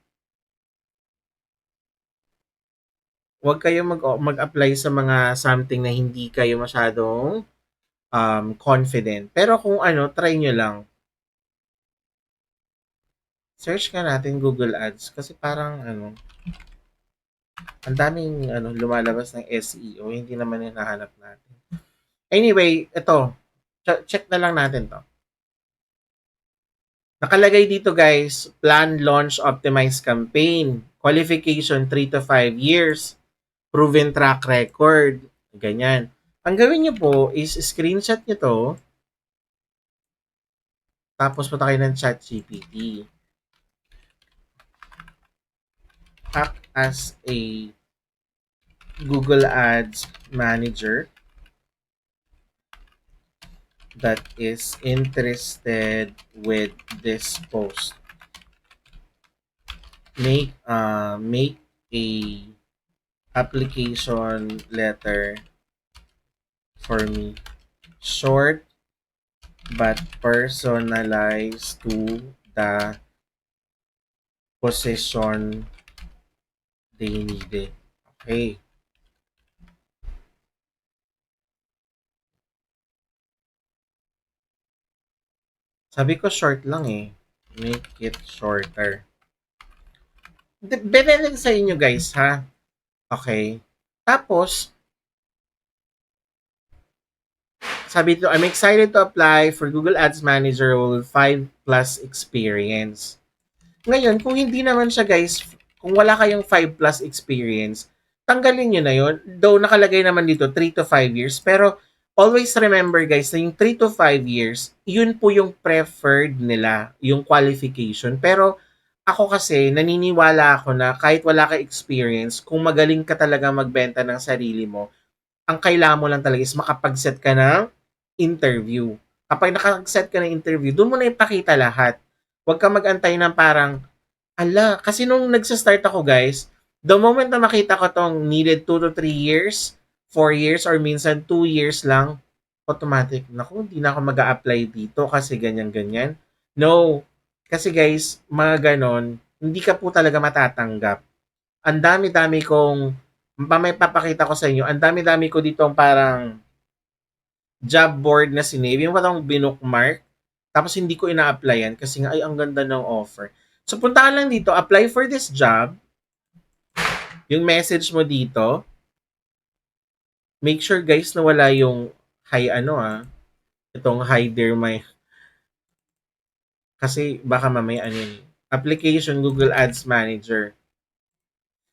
Huwag kayo mag-apply sa mga something na hindi kayo masyadong confident. Pero kung try nyo lang. Search ka natin Google Ads kasi parang ang daming lumalabas ng SEO, hindi naman hinahanap natin. Anyway, ito, check na lang natin to. Nakalagay dito guys, plan, launch, optimize campaign, qualification 3 to 5 years, proven track record, ganyan. Ang gawin nyo po is screenshot nyo to, tapos punta kayo ng ChatGPT. Act as a Google Ads manager that is interested with this post. Make a application letter for me. Short but personalized to the position they needed. Okay. Sabi ko short lang eh. Make it shorter. Depende sa inyo guys ha. Okay. Tapos, sabi ito, I'm excited to apply for Google Ads Manager with 5 plus experience. Ngayon, kung hindi naman siya guys, kung wala kayong 5 plus experience, tanggalin nyo na yun. Though nakalagay naman dito 3 to 5 years. Pero always remember guys na yung 3 to 5 years, yun po yung preferred nila, yung qualification. Pero ako kasi, naniniwala ako na kahit wala ka experience, kung magaling ka talaga magbenta ng sarili mo, ang kailangan mo lang talaga is makapag-set ka ng interview. Kapag nakag-set ka ng interview, doon mo na ipakita lahat. Huwag ka mag-antay ng parang, kasi nung nagsa-start ako guys, the moment na makita ko tong needed 2 to 3 years, 4 years, or minsan 2 years lang, automatic, naku, hindi na ako mag apply dito kasi ganyan-ganyan. No. Kasi guys, mga ganon, hindi ka po talaga matatanggap. Ang dami-dami kong, may papakita ko sa inyo, ang dami-dami ko dito parang job board na sinave, yung parang binookmark, tapos hindi ko ina-applyan kasi nga, ay, ang ganda ng offer. So, punta ka lang dito, apply for this job, yung message mo dito, make sure guys na wala yung hi itong hi there my, kasi baka mamaya application Google Ads Manager.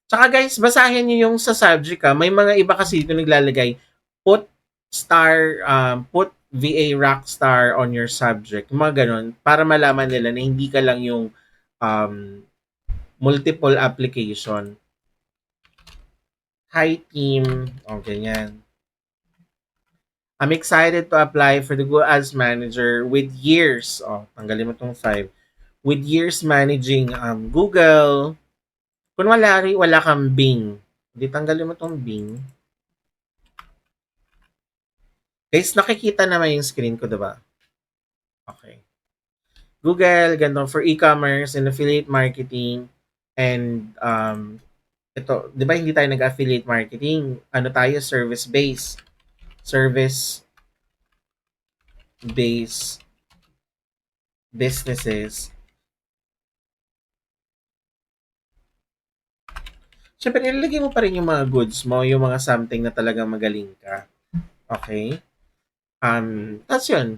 Tsaka guys, basahin niyo yung sa subject may mga iba kasi dito naglalagay, put put VA Rockstar on your subject, mga ganun, para malaman nila na hindi ka lang yung um, multiple application. Hi team, o ganyan. I'm excited to apply for the Google Ads Manager with years. Oh, tanggalin mo tong 5. With years managing Google. Kung wala kang Bing. Hindi tanggalin mo tong Bing. Guys, nakikita naman yung screen ko, diba? Okay. Google, ganito for e-commerce and affiliate marketing. And ito, di ba hindi tayo nag-affiliate marketing? Ano tayo? Service-based. Service-based businesses. Siyempre, ilalagay mo pa rin yung mga goods mo, yung mga something na talagang magaling ka. Okay? That's yun.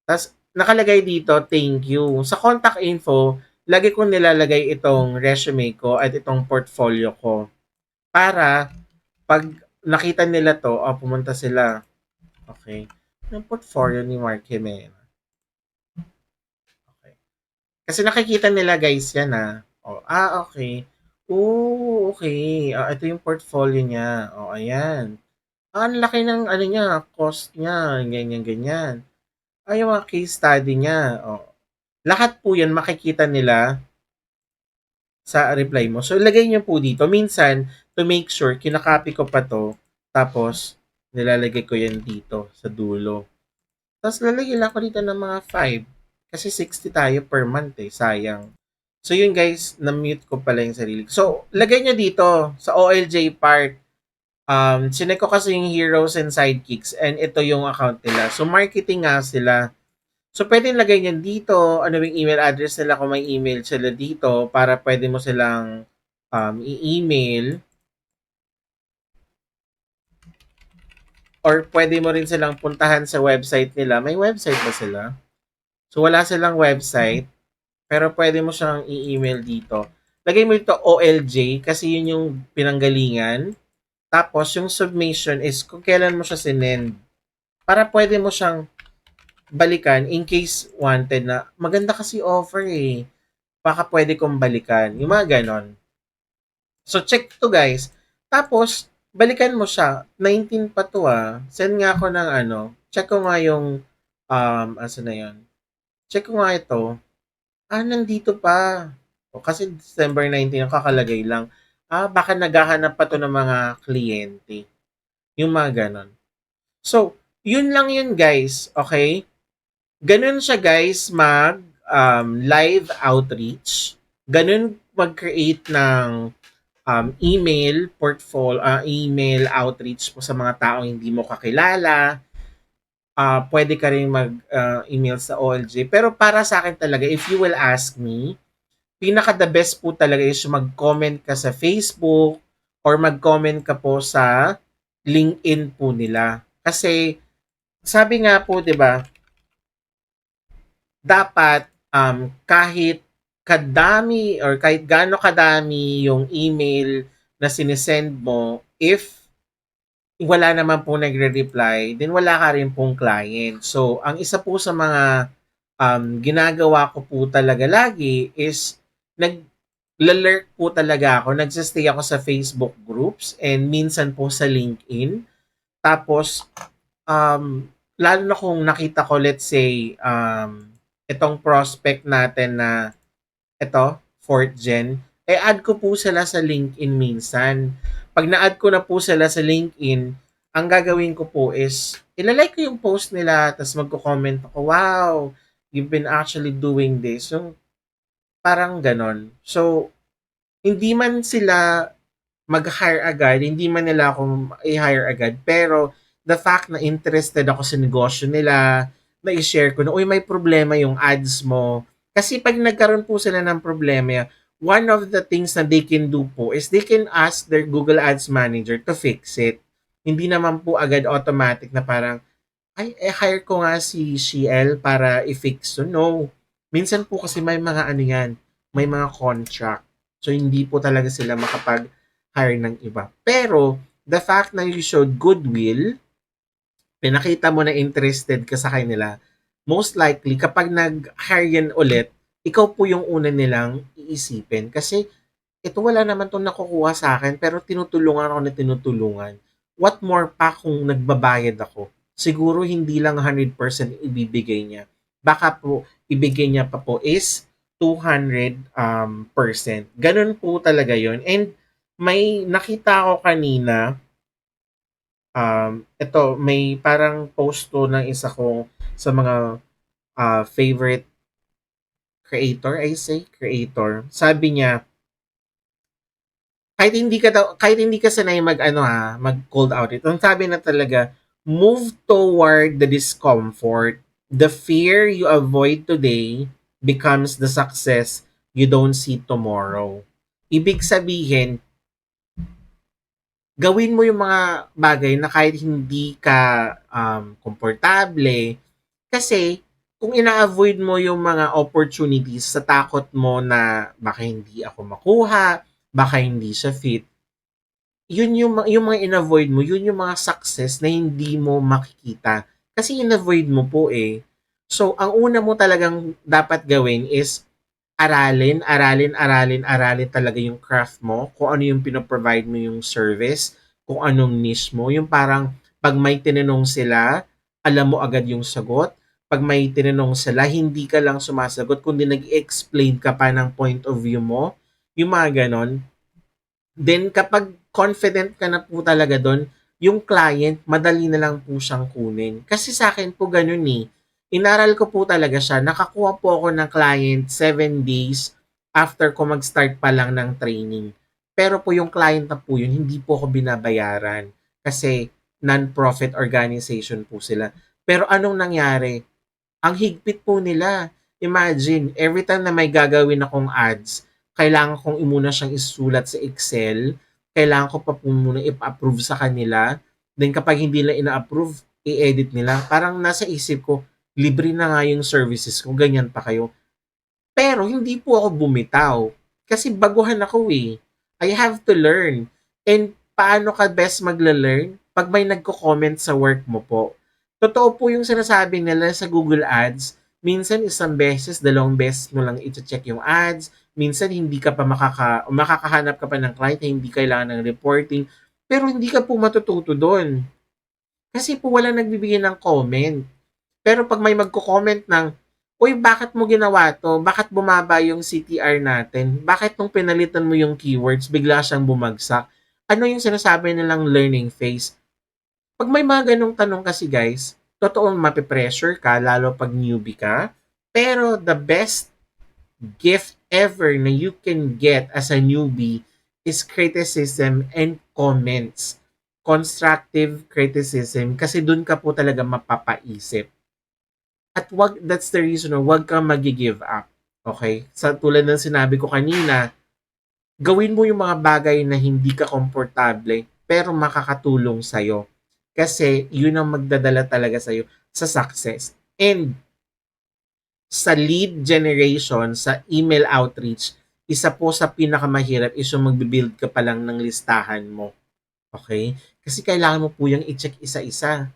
Tapos, nakalagay dito, thank you. Sa contact info, lagi ko nilalagay itong resume ko at itong portfolio ko. Para, pag nakita nila to, pumunta sila. Okay. Yung portfolio ni Mark Jimenez. Okay. Kasi nakikita nila guys yan okay. Okay. Ito yung portfolio niya. Ayan. Ang laki ng ano niya, cost niya, ganyan, ganyan. Yung mga case study niya. Lahat po yan makikita nila sa reply mo. So, ilagay niyo po dito. Minsan, to make sure, kinakopy ko pa to. Tapos, nilalagay ko yan dito sa dulo. Tapos, lalagay lang ko dito ng mga 5. Kasi 60 tayo per month sayang. So, yun guys, na-mute ko pala yung sarili. So, lagay nyo dito sa OLJ part. Sinek ko kasi yung heroes and sidekicks and ito yung account nila. So, marketing nga sila. So, pwede lagay niyan dito, ano yung email address nila kung may email sila dito para pwede mo silang i-email or pwede mo rin silang puntahan sa website nila. May website ba sila? So, wala silang website, pero pwede mo siyang i-email dito. Lagay mo dito OLJ kasi yun yung pinanggalingan. Tapos, yung submission is kung kailan mo siya sinend. Para pwede mo siyang balikan in case wanted na maganda kasi offer baka pwede kong balikan. Yung mga ganon. So, check to guys. Tapos, balikan mo siya. 19 pa to Send nga ako ng ano. Check ko nga yung, asa na yun. Check ko nga ito. Nandito pa. Kasi December 19, kakalagay lang. Baka naghahanap pa to ng mga kliyente. Yung mga ganon. So, yun lang yun guys. Okay? Ganun siya guys live outreach. Ganun mag-create ng email outreach po sa mga taong hindi mo kakilala. Pwede ka rin mag-email sa OLJ. Pero para sa akin talaga, if you will ask me, pinaka the best po talaga is mag-comment ka sa Facebook or mag-comment ka po sa LinkedIn po nila. Kasi sabi nga po, 'di ba, dapat kahit kadami or kahit gaano kadami yung email na sinesend mo, if wala naman po nagre-reply, then wala ka rin pong client. So, ang isa po sa mga ginagawa ko po talaga lagi is nag-lurk po talaga ako. Nagsistay ako sa Facebook groups and minsan po sa LinkedIn. Tapos, lalo na kung nakita ko, let's say, itong prospect natin na ito, fourth gen, add ko po sila sa LinkedIn minsan. Pag na-add ko na po sila sa LinkedIn, ang gagawin ko po is, ilalike ko yung post nila, tapos magko-comment ako, wow, you've been actually doing this. So, parang ganon. So, hindi man sila mag-hire agad, hindi man nila ako i-hire agad, pero the fact na interested ako sa negosyo nila, na i-share ko na, uy, may problema yung ads mo. Kasi pag nagkaroon po sila ng problema, one of the things na they can do po is they can ask their Google Ads Manager to fix it. Hindi naman po agad automatic na parang, hire ko nga si CL para i-fix to. No. Minsan po kasi may mga ano yan, may mga contract. So, hindi po talaga sila makapag-hire ng iba. Pero, the fact na you showed goodwill, pinakita mo na interested ka sa kanila, most likely kapag nag-hire yan ulit, ikaw po yung una nilang iisipin. Kasi ito wala naman 'tong nakukuha sa akin pero tinutulungan ako na tinutulungan. What more pa kung nagbabayad ako? Siguro hindi lang 100% ibibigay niya. Baka po ibigay niya pa po is 200 percent. Ganun po talaga 'yon. And may nakita ako kanina, ito may parang post to ng isa kong sa mga favorite creator, I say creator. Sabi niya, kahit hindi ka sanay mag-ano mag cold outreach. Ang sabi na talaga, move toward the discomfort. The fear you avoid today becomes the success you don't see tomorrow. Ibig sabihin, gawin mo yung mga bagay na kahit hindi ka komportable. Kasi kung ina-avoid mo yung mga opportunities sa takot mo na baka hindi ako makuha, baka hindi siya fit, yun yung mga in-avoid mo, yun yung mga success na hindi mo makikita. Kasi in-avoid mo po eh. So, ang una mo talagang dapat gawin is aralin talaga yung craft mo, kung ano yung pinoprovide mo yung service, kung anong niche mo. Yung parang pag may tinanong sila, alam mo agad yung sagot. Pag may tinanong sila, hindi ka lang sumasagot, kundi nag-explain ka pa ng point of view mo. Yung mga ganon. Then kapag confident ka na po talaga do'n, yung client madali na lang po siyang kunin. Kasi sa akin po gano'n, eh. Inaral ko po talaga siya. Nakakuha po ako ng client 7 days after ko mag-start pa lang ng training. Pero po yung client na po yun, hindi po ako binabayaran kasi non-profit organization po sila. Pero anong nangyari? Ang higpit po nila. Imagine, every time na may gagawin akong ads, kailangan kong muna siyang isulat sa Excel, kailangan ko pa po muna ipa-approve sa kanila, then kapag hindi nila ina-approve, i-edit nila. Parang nasa isip ko, libre na nga yung services ko, ganyan pa kayo. Pero hindi po ako bumitaw. Kasi baguhan ako eh. I have to learn. And paano ka best magla-learn? Pag may nagko-comment sa work mo po. Totoo po yung sinasabi nila sa Google Ads. Minsan isang beses, dalawang beses mo lang i-check yung ads. Minsan hindi ka pa makakahanap ka pa ng client na hindi kailangan ng reporting. Pero hindi ka po matututo doon. Kasi po wala nagbibigay ng comment. Pero pag may magko-comment ng, "Uy, bakit mo ginawa 'to? Bakit bumaba yung CTR natin? Bakit nung pinalitan mo yung keywords bigla siyang bumagsak?" Ano yung sinasabi nilang learning phase? Pag may mga ganong tanong kasi guys, totoo mape-pressure ka lalo pag newbie ka. Pero the best gift ever na you can get as a newbie is criticism and comments. Constructive criticism kasi dun ka po talaga mapapaisip. At that's the reason na wag kang magi-give up. Okay? Sa tulad ng sinabi ko kanina, gawin mo yung mga bagay na hindi ka komportable pero makakatulong sa'yo. Kasi yun ang magdadala talaga sa'yo sa success. And sa lead generation, sa email outreach, isa po sa pinakamahirap is yung magbe-build ka pa lang ng listahan mo. Okay? Kasi kailangan mo po yung i-check isa-isa.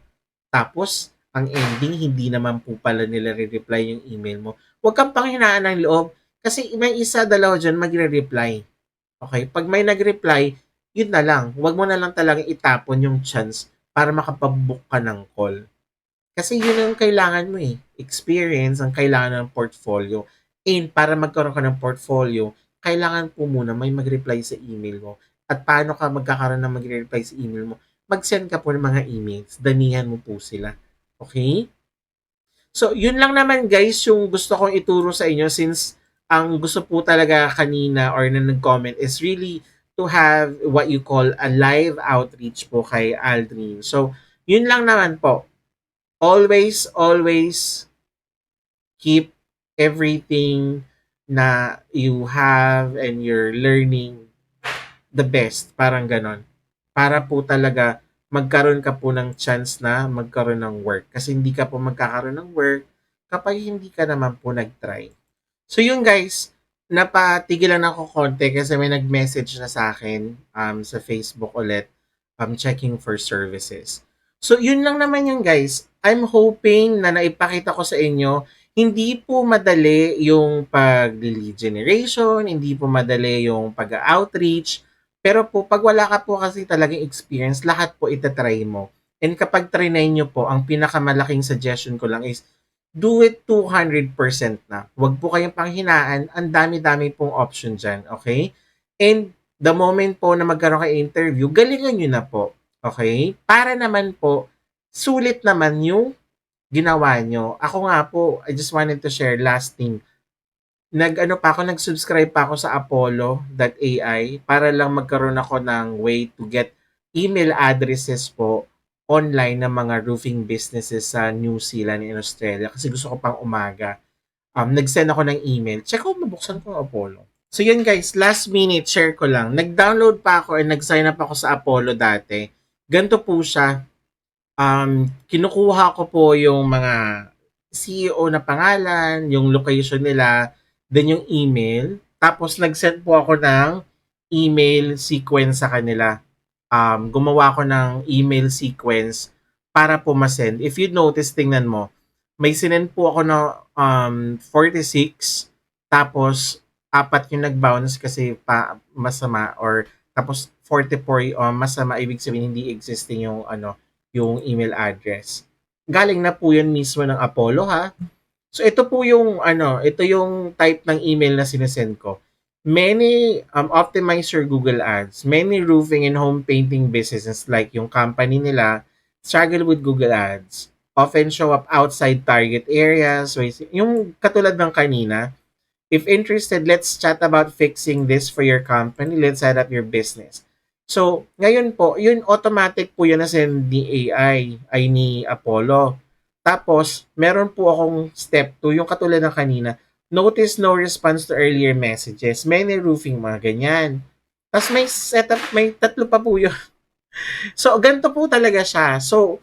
Tapos, ang ending, hindi naman po pala nila re-reply yung email mo. Huwag kang panghinaan ng loob. Kasi may isa, dalawa dyan magre-reply. Okay? Pag may nag-reply, yun na lang. Huwag mo na lang talaga itapon yung chance para makapag-book ka ng call. Kasi yun ang kailangan mo eh. Experience ang kailangan ng portfolio. And para magkaroon ka ng portfolio, kailangan po muna may mag-reply sa email mo. At paano ka magkakaroon ng mag-reply sa email mo? Mag-send ka po ng mga emails. Danihan mo po sila. Okay? So, yun lang naman guys yung gusto kong ituro sa inyo since ang gusto po talaga kanina or na nag-comment is really to have what you call a live outreach po kay Aldrin. So, yun lang naman po. Always keep everything na you have and you're learning the best. Parang ganon. Para po talaga magkaroon ka po ng chance na magkaroon ng work. Kasi hindi ka po magkakaroon ng work kapag hindi ka naman po nag-try. So yun guys, napatigilan ako konti kasi may nag-message na sa akin sa Facebook ulit checking for services. So, yun lang naman yun guys. I'm hoping na naipakita ko sa inyo, hindi po madali yung pag-lead generation, hindi po madali yung pag-outreach, pero po, pag wala ka po kasi talagang experience, lahat po itatry mo. And kapag trinay nyo po, ang pinakamalaking suggestion ko lang is, do it 200% na. Huwag po kayong panghinaan, ang dami-dami pong option dyan, okay? And the moment po na magkaroon kayo interview, galingan nyo na po. Okay? Para naman po, sulit naman yung ginawa nyo. Ako nga po, I just wanted to share last thing. Nag-ano pa ako, nag-subscribe pa ako sa Apollo.ai para lang magkaroon ako ng way to get email addresses po online ng mga roofing businesses sa New Zealand and Australia kasi gusto ko pang umaga. Nag-send ako ng email. Check ko, mabuksan ko ang Apollo. So yun guys, last minute share ko lang. Nag-download pa ako and nag-sign up ako sa Apollo dati. Ganto po siya. Kinukuha ko po yung mga CEO na pangalan, yung location nila, then yung email. Tapos nag-send po ako ng email sequence sa kanila. Gumawa ko ng email sequence para po masend. If you notice, tingnan mo, may sinend po ako na 46, tapos apat yung nag-bounce kasi pa masama, or tapos 44 masama, ibig sabihin hindi existing yung yung email address. Galing na po yun mismo ng Apollo ha. So ito po yung ito yung type ng email na sinesend ko. Many optimize your Google Ads. Many roofing and home painting businesses like yung company nila struggle with Google Ads. Often show up outside target areas. So, yung katulad ng kanina, if interested, let's chat about fixing this for your company. Let's set up your business. So, ngayon po, yun automatic po yun na send ni AI, ay ni Apollo. Tapos, meron po akong step 2, yung katulad ng kanina. Notice no response to earlier messages. Many roofing, mga ganyan. Tapos may setup, may tatlo pa po yun. So, ganito po talaga siya. So,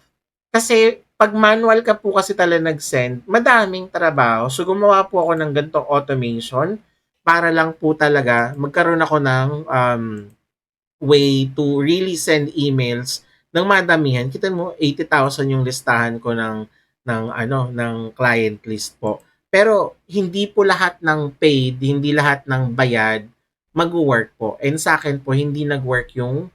kasi pag manual ka po kasi talaga nag-send, madaming trabaho. So gumawa po ako ng ganitong automation para lang po talaga magkaroon ako ng way to really send emails ng madamihan. Kita mo 80,000 yung listahan ko ng client list po. Pero hindi po lahat ng paid, hindi lahat ng bayad mag-work po. And sa akin po hindi nag-work yung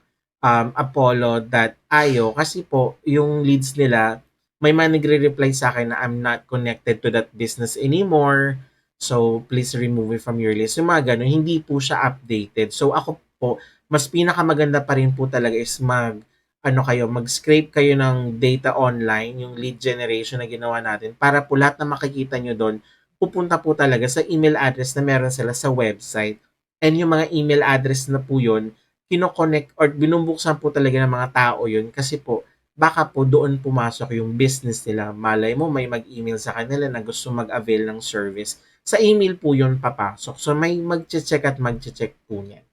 Apollo.io kasi po yung leads nila, may mga nagre-reply sa akin na I'm not connected to that business anymore. So please remove it from your list. Yung mga ganun, hindi po siya updated. So ako po, mas pinakamaganda pa rin po talaga is mag-scrape kayo ng data online, yung lead generation na ginawa natin, para po lahat na makikita nyo doon, pupunta po talaga sa email address na meron sila sa website. And yung mga email address na po yun, kino-connect or binumbuksan po talaga ng mga tao yun kasi po, baka po doon pumasok yung business nila. Malay mo, may mag-email sa kanila na gusto mag-avail ng service. Sa email po yun papasok. So, may mag-check at mag-check po niyan.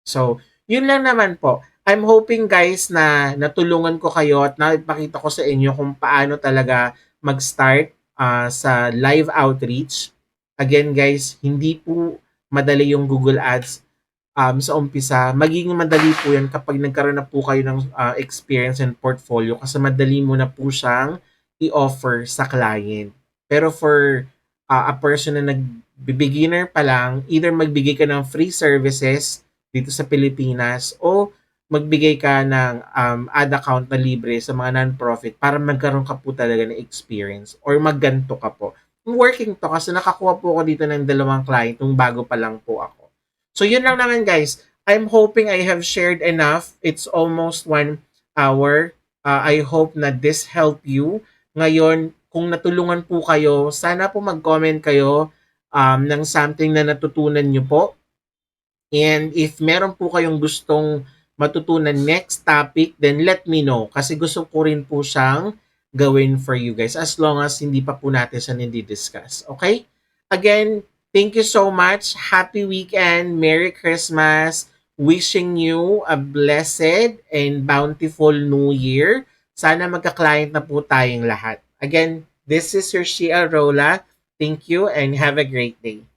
So, yun lang naman po. I'm hoping guys na natulungan ko kayo at napakita ko sa inyo kung paano talaga mag-start sa live outreach. Again guys, hindi po madali yung Google Ads sa umpisa. Magiging madali po yan kapag nagkaroon na po kayo ng experience and portfolio kasi madali mo na po siyang i-offer sa client. Pero for a person na nag-beginner pa lang, either magbigay ka ng free services dito sa Pilipinas o magbigay ka ng ad account na libre sa mga non-profit para magkaroon ka po talaga ng experience or magganto ka po. Working to kasi nakakuha po ako dito ng 2 client nung bago pa lang po ako. So yun lang naman guys. I'm hoping I have shared enough. It's almost 1 hour. I hope na this help you. Ngayon, kung natulungan po kayo, sana po mag-comment kayo ng something na natutunan nyo po. And if meron po kayong gustong matutunan next topic, then let me know. Kasi gusto ko rin po siyang gawin for you guys as long as hindi pa po natin siya nindi-discuss. Okay? Again, thank you so much. Happy weekend. Merry Christmas. Wishing you a blessed and bountiful New Year. Sana magka-client na po tayong lahat. Again, this is your Shia Rola. Thank you and have a great day.